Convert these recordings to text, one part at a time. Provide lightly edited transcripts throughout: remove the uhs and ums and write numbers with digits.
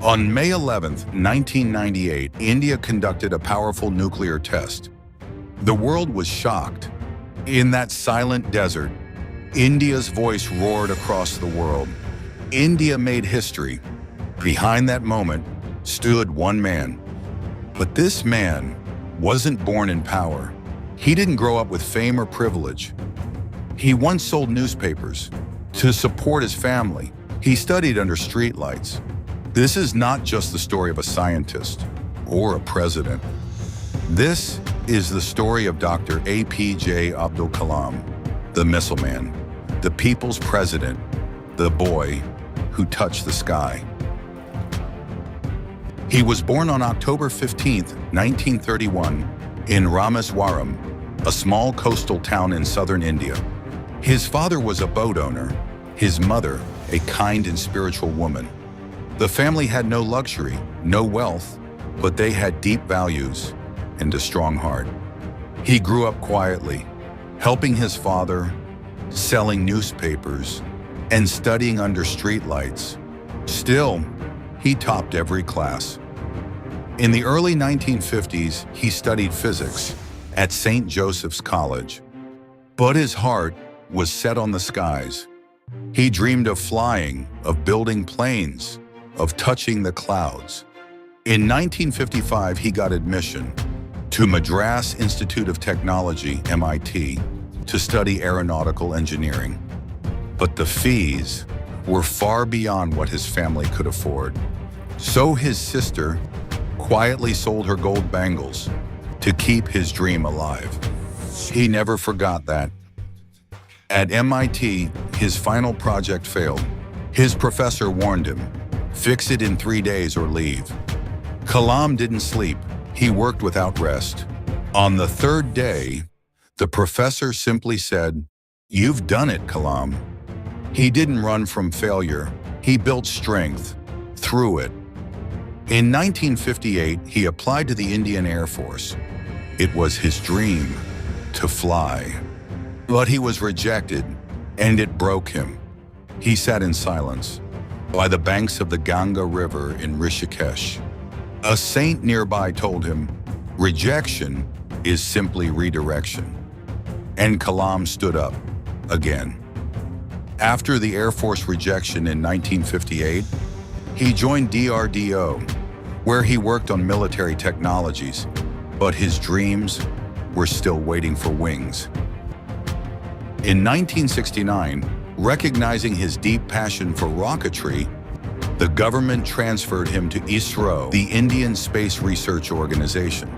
On May 11, 1998, India conducted a powerful nuclear test. The world was shocked. In that silent desert, India's voice roared across the world. India made history. Behind that moment stood one man. But this man wasn't born in power. He didn't grow up with fame or privilege. He once sold newspapers. To support his family, he studied under streetlights. This is not just the story of a scientist or a president. This is the story of Dr. A.P.J. Abdul Kalam, the missile man, the people's president, the boy who touched the sky. He was born on October 15, 1931, in Rameswaram, a small coastal town in southern India. His father was a boat owner, his mother a kind and spiritual woman. The family had no luxury, no wealth, but they had deep values and a strong heart. He grew up quietly, helping his father, selling newspapers, and studying under streetlights. Still, he topped every class. In the early 1950s, he studied physics at St. Joseph's College. But his heart was set on the skies. He dreamed of flying, of building planes, of touching the clouds. In 1955, he got admission to Madras Institute of Technology, MIT, to study aeronautical engineering. But the fees were far beyond what his family could afford. So his sister quietly sold her gold bangles to keep his dream alive. He never forgot that. At MIT, his final project failed. His professor warned him, "Fix it in 3 days or leave." Kalam didn't sleep. He worked without rest. On the third day, the professor simply said, "You've done it, Kalam." He didn't run from failure. He built strength through it. In 1958, he applied to the Indian Air Force. It was his dream to fly. But he was rejected, and it broke him. He sat in silence by the banks of the Ganga River in Rishikesh. A saint nearby told him, "Rejection is simply redirection." And Kalam stood up again. After the Air Force rejection in 1958, he joined DRDO, where he worked on military technologies, but his dreams were still waiting for wings. In 1969, recognizing his deep passion for rocketry, the government transferred him to ISRO, the Indian Space Research Organization.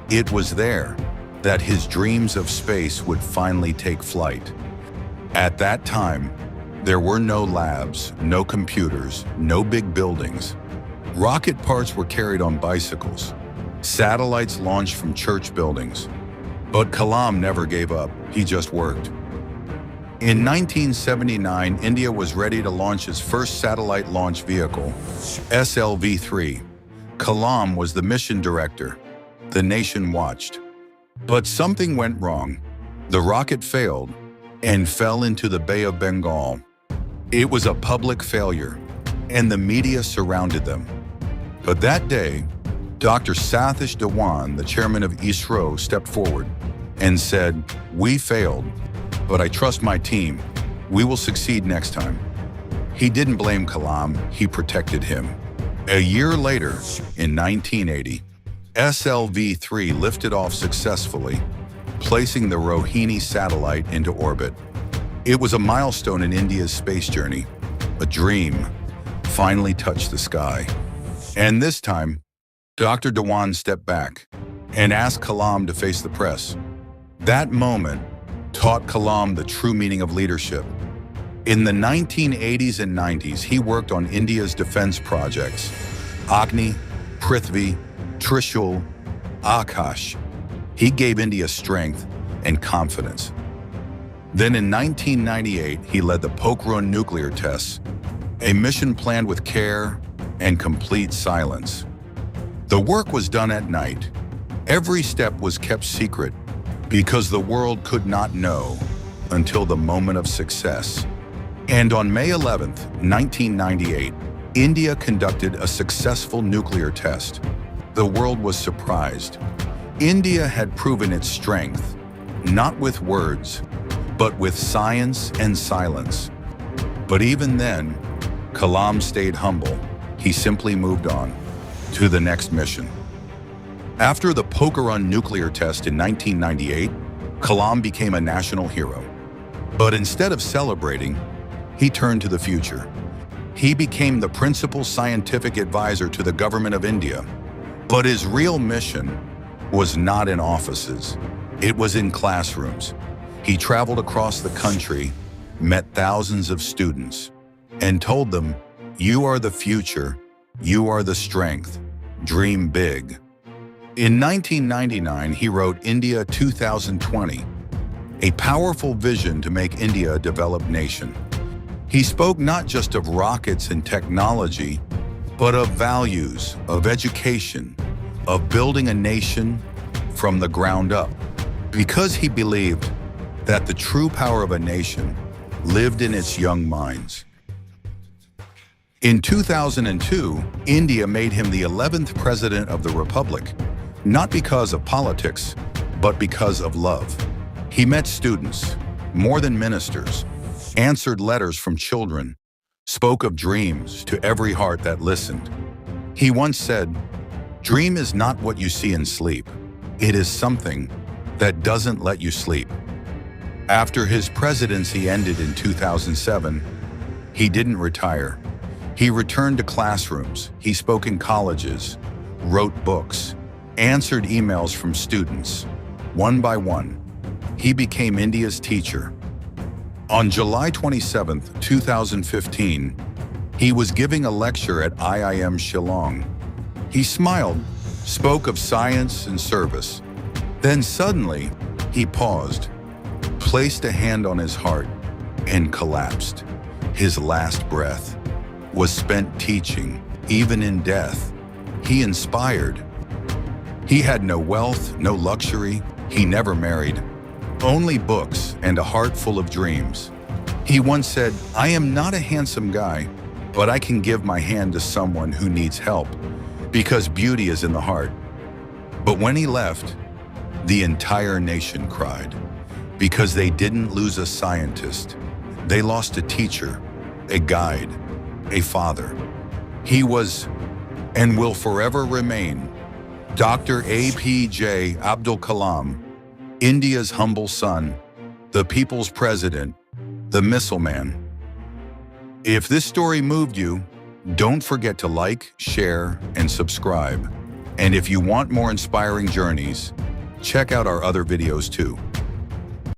It was there that his dreams of space would finally take flight. At that time, there were no labs, no computers, no big buildings. Rocket parts were carried on bicycles. Satellites launched from church buildings. But Kalam never gave up. He just worked. In 1979, India was ready to launch its first satellite launch vehicle, SLV-3. Kalam was the mission director. The nation watched. But something went wrong. The rocket failed and fell into the Bay of Bengal. It was a public failure, and the media surrounded them. But that day, Dr. Satish Dhawan, the chairman of ISRO, stepped forward and said, "We failed, but I trust my team. We will succeed next time." He didn't blame Kalam, he protected him. A year later, in 1980, SLV-3 lifted off successfully, placing the Rohini satellite into orbit. It was a milestone in India's space journey. A dream finally touched the sky. And this time, Dr. Dhawan stepped back and asked Kalam to face the press. That moment taught Kalam the true meaning of leadership. In the 1980s and 90s, he worked on India's defense projects, Agni, Prithvi, Trishul, Akash. He gave India strength and confidence. Then in 1998, he led the Pokhran nuclear tests, a mission planned with care and complete silence. The work was done at night. Every step was kept secret because the world could not know until the moment of success. And on May 11, 1998, India conducted a successful nuclear test. The world was surprised. India had proven its strength, not with words, but with science and silence. But even then, Kalam stayed humble. He simply moved on to the next mission. After the Pokhran nuclear test in 1998, Kalam became a national hero. But instead of celebrating, he turned to the future. He became the principal scientific advisor to the government of India. But his real mission was not in offices. It was in classrooms. He traveled across the country, met thousands of students, and told them, "You are the future. You are the strength. Dream big." In 1999, he wrote India 2020, a powerful vision to make India a developed nation. He spoke not just of rockets and technology, but of values, of education, of building a nation from the ground up, because he believed that the true power of a nation lived in its young minds. In 2002, India made him the 11th President of the Republic, not because of politics, but because of love. He met students, more than ministers, answered letters from children, spoke of dreams to every heart that listened. He once said, "Dream is not what you see in sleep. It is something that doesn't let you sleep." After his presidency ended in 2007, he didn't retire. He returned to classrooms, he spoke in colleges, wrote books, answered emails from students. One by one, he became India's teacher. On July 27, 2015, he was giving a lecture at IIM Shillong. He smiled, spoke of science and service. Then suddenly, he paused, placed a hand on his heart, and collapsed. His last breath was spent teaching, even in death. He inspired. He had no wealth, no luxury. He never married. Only books and a heart full of dreams. He once said, "I am not a handsome guy, but I can give my hand to someone who needs help, because beauty is in the heart." But when he left, the entire nation cried, because they didn't lose a scientist. They lost a teacher, a guide, a father. He was, and will forever remain, Dr. A.P.J. Abdul Kalam, India's humble son, the people's president, the missile man. If this story moved you, don't forget to like, share, and subscribe. And if you want more inspiring journeys, check out our other videos too.